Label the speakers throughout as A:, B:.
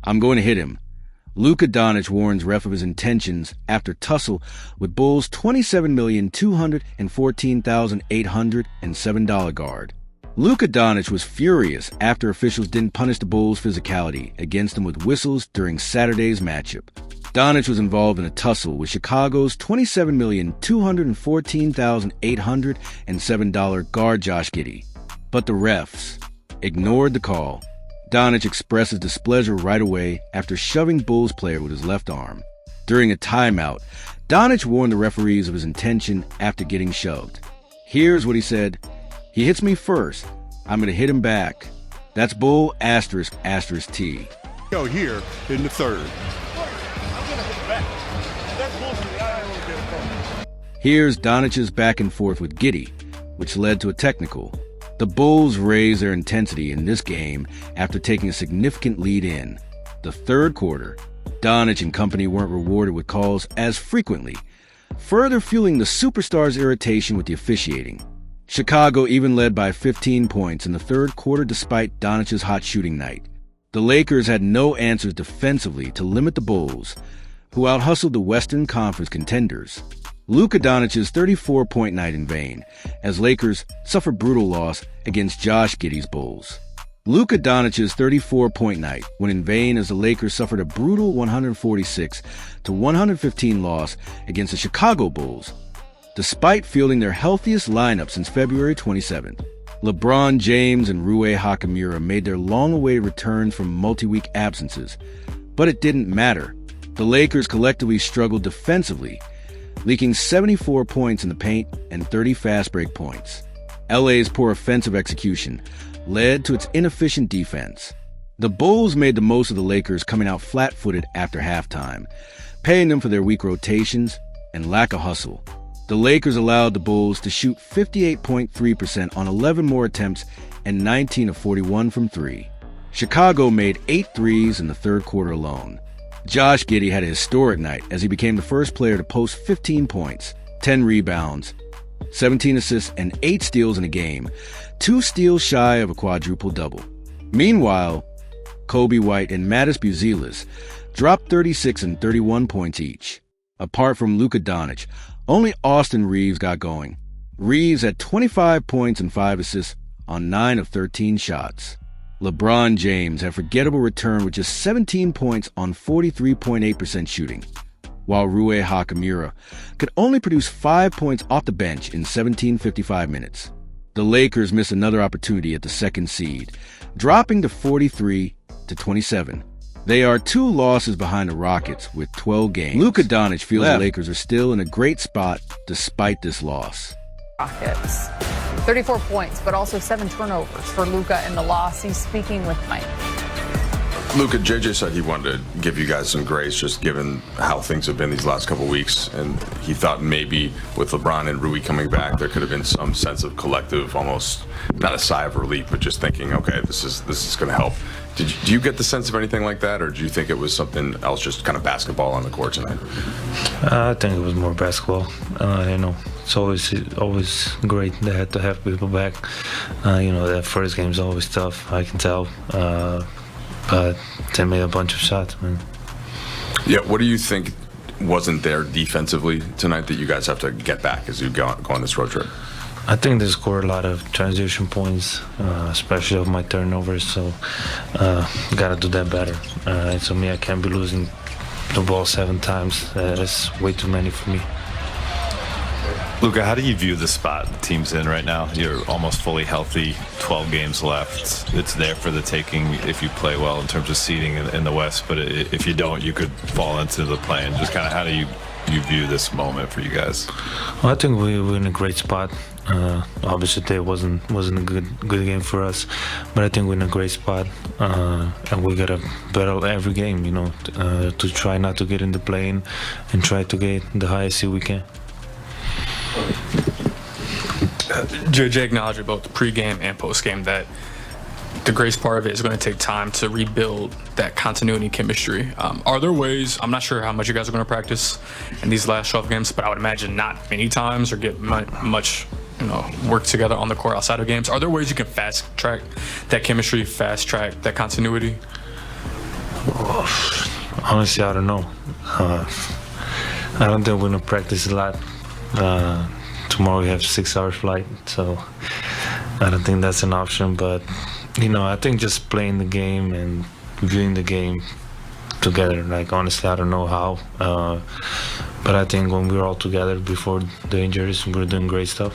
A: I'm going to hit him. Luka Doncic warns ref of his intentions after tussle with Bulls' $27,214,807 guard. Luka Doncic was furious after officials didn't punish the Bulls' physicality against him with whistles during Saturday's matchup. Doncic was involved in a tussle with Chicago's $27,214,807 guard Josh Giddey, but the refs ignored the call. Doncic expressed his displeasure right away after shoving Bulls player with his left arm. During a timeout, Doncic warned the referees of his intention after getting shoved. Here's what he said. He hits me first. I'm going to hit him back. That's Bull ***T.
B: Go here in the third.
A: Here's Doncic's back and forth with Giddey, which led to a technical. The Bulls raised their intensity in this game after taking a significant lead in the third quarter. Doncic and company weren't rewarded with calls as frequently, further fueling the superstars' irritation with the officiating. Chicago even led by 15 points in the third quarter despite Doncic's hot shooting night. The Lakers had no answers defensively to limit the Bulls, who out-hustled the Western Conference contenders. Luka Doncic's 34-point night in vain, as Lakers suffered brutal loss against Josh Giddey's Bulls. Luka Doncic's 34-point night went in vain as the Lakers suffered a brutal 146-115 loss against the Chicago Bulls, despite fielding their healthiest lineup since February 27th. LeBron James and Rui Hachimura made their long-awaited returns from multi-week absences, but it didn't matter. The Lakers collectively struggled defensively, leaking 74 points in the paint and 30 fast break points. LA's poor offensive execution led to its inefficient defense. The Bulls made the most of the Lakers coming out flat-footed after halftime, paying them for their weak rotations and lack of hustle. The Lakers allowed the Bulls to shoot 58.3% on 11 more attempts and 19 of 41 from three. Chicago made 8 threes in the third quarter alone. Josh Giddey had a historic night as he became the first player to post 15 points, 10 rebounds, 17 assists, and 8 steals in a game, 2 steals shy of a quadruple-double. Meanwhile, Kobe White and Mattis Buzelis dropped 36 and 31 points each. Apart from Luka Doncic, only Austin Reeves got going. Reeves had 25 points and 5 assists on 9 of 13 shots. LeBron James had a forgettable return with just 17 points on 43.8% shooting, while Rui Hachimura could only produce 5 points off the bench in 17:55 minutes. The Lakers missed another opportunity at the second seed, dropping to 43-27. They are 2 losses behind the Rockets with 12 games. Luka Doncic feels the Lakers are still in a great spot despite this loss.
C: Rockets. 34 points, but also 7 turnovers for Luka in the loss. He's speaking with Mike.
D: Luka, JJ said he wanted to give you guys some grace just given how things have been these last couple weeks, and he thought maybe with LeBron and Rui coming back, there could have been some sense of collective, almost not a sigh of relief, but just thinking, okay, this is going to help. Do you get the sense of anything like that, or do you think it was something else, just kind of basketball on the court tonight?
E: I think it was more basketball. It's always great to have people back. That first game is always tough, I can tell. But they made a bunch of shots, man.
D: Yeah, what do you think wasn't there defensively tonight that you guys have to get back as you go on this road trip?
E: I think they scored a lot of transition points, especially of my turnovers, so got to do that better. So me, I can't be losing the ball 7 times. That's way too many for me.
F: Luka, how do you view the spot the team's in right now? You're almost fully healthy, 12 games left. It's there for the taking if you play well in terms of seeding in the West, but if you don't, you could fall into the play. And just kind of how do you view this moment for you guys?
E: Well, I think we're in a great spot. Obviously, today wasn't a good game for us, but I think we're in a great spot, and we gotta battle every game, to try not to get in the play-in and try to get the highest seed we can.
G: JJ acknowledged both the pregame and postgame that the grace part of it is going to take time to rebuild that continuity and chemistry. Are there ways, I'm not sure how much you guys are going to practice in these last 12 games, but I would imagine not many times or get much work together on the court outside of games. Are there ways you can fast track that chemistry, fast track that continuity?
E: Honestly, I don't know. I don't think we're gonna practice a lot. Tomorrow we have 6-hour flight, so I don't think that's an option. But I think just playing the game and viewing the game together. Like honestly, I don't know how, but I think when we're all together before the injuries, we're doing great stuff.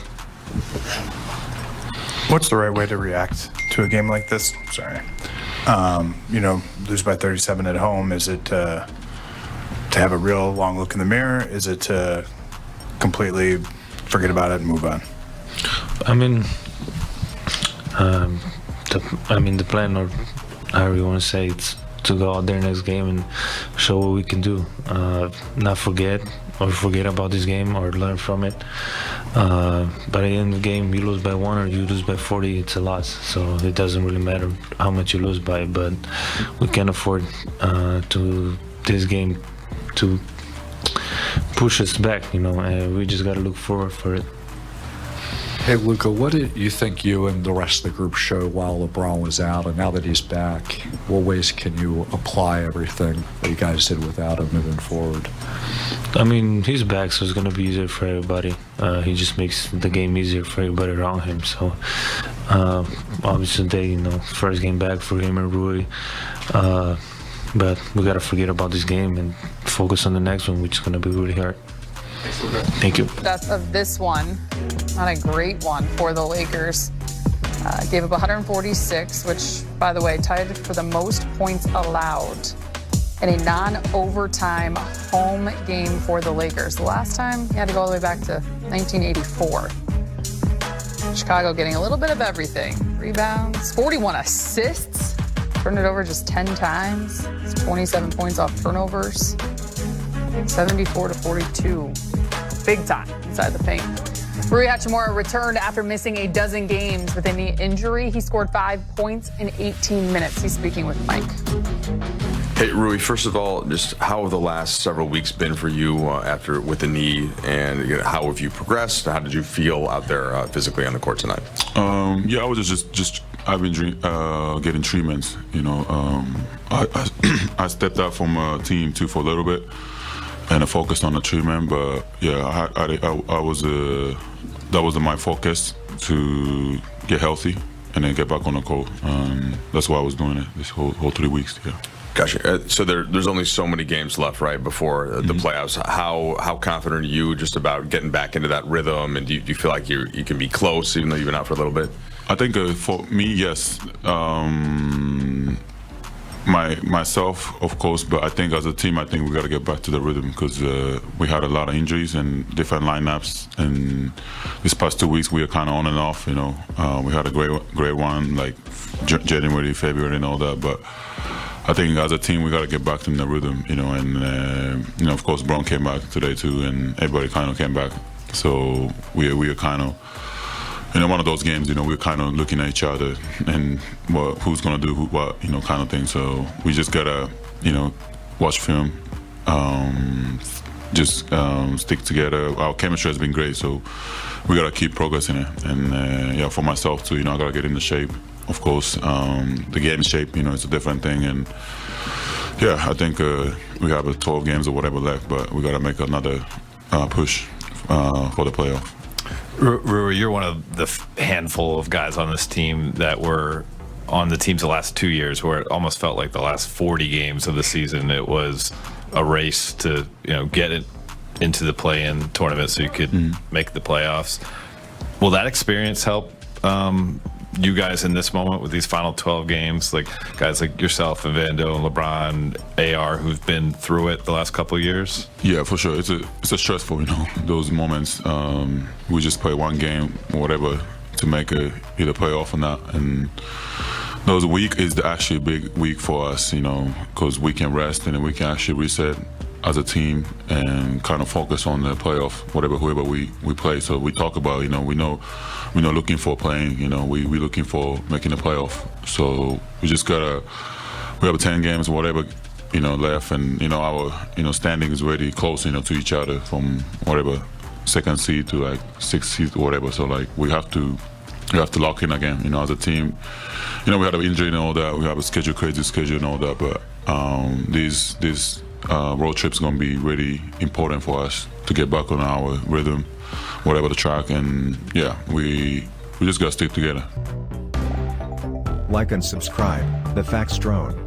H: What's the right way to react to a game like this? Sorry. Lose by 37 at home. Is it to have a real long look in the mirror? Is it to completely forget about it and move on?
E: I mean, the plan, or however you want to say, it's to go out there next game and show what we can do. Not forget about this game or learn from it. But at the end of the game, you lose by 1 or you lose by 40, it's a loss. So it doesn't really matter how much you lose by, but we can't afford to this game to push us back, we just got to look forward for it.
I: Hey, Luka, what did you think you and the rest of the group showed while LeBron was out, and now that he's back, what ways can you apply everything that you guys did without him moving forward?
E: I mean, he's back, so it's going to be easier for everybody. He just makes the game easier for everybody around him. So, obviously, first game back for him and Rui. But we got to forget about this game and focus on the next one, which is going to be really hard. Thank you.
C: That's of this one. Not a great one for the Lakers. Gave up 146, which, by the way, tied for the most points allowed in a non-overtime home game for the Lakers. The last time, you had to go all the way back to 1984. Chicago getting a little bit of everything. Rebounds, 41 assists. Turned it over just 10 times. It's 27 points off turnovers. 74-42. Big time inside the paint. Rui Hachimura returned after missing a dozen games with a knee injury. He scored 5 points in 18 minutes. He's speaking with Mike.
D: Hey, Rui, first of all, just how have the last several weeks been for you with the knee, and how have you progressed? How did you feel out there physically on the court tonight?
J: I was just I've been getting treatments. I stepped out from team 2 for a little bit, and I focused on the treatment. But yeah, I was that was my focus, to get healthy and then get back on the court. That's why I was doing it this whole 3 weeks. Yeah.
D: Gotcha. So there's only so many games left, right, before the playoffs. How confident are you just about getting back into that rhythm? And do you feel like you can be close, even though you've been out for a little bit?
J: I think for me, yes. Myself, of course, but I think as a team, I think we got to get back to the rhythm, because we had a lot of injuries and different lineups. And this past 2 weeks, we are kind of on and off. We had a great one, like January, February, and all that. But I think as a team, we got to get back in the rhythm. And of course, Brown came back today too, and everybody kind of came back. So we are kind of. One of those games, we're kind of looking at each other and who's going to do what, kind of thing. So we just got to, watch film, stick together. Our chemistry has been great, so we got to keep progressing it. And, for myself, too, I got to get into shape. Of course, the game shape, it's a different thing. And, I think we have 12 games or whatever left, but we got to make another push for the playoff.
F: Rui, you're one of the handful of guys on this team that were on the teams the last 2 years, where it almost felt like the last 40 games of the season, it was a race to get it into the play-in tournament so you could make the playoffs. Will that experience help you guys in this moment with these final 12 games, like guys like yourself and Vando and LeBron, AR, who've been through it the last couple of years? Yeah, for sure. It's a stressful, those moments. We just play one game or whatever to make either playoff or not. And those week is actually a big week for us, because we can rest and then we can actually reset as a team and kind of focus on the playoff, whoever we play. So we talk about, we're not looking for playing, we're looking for making the playoff. So we just we have 10 games or whatever, left, and, our, standing is really close, to each other, from whatever, 2nd seed to like 6th seed or whatever. So like we have to lock in again, as a team. We had an injury and all that. We have a crazy schedule and all that, but
J: This road trip's gonna be really important for us to get back on our rhythm, whatever the track, and yeah, we just gotta stick together.
K: Like and subscribe, The Facts Drone.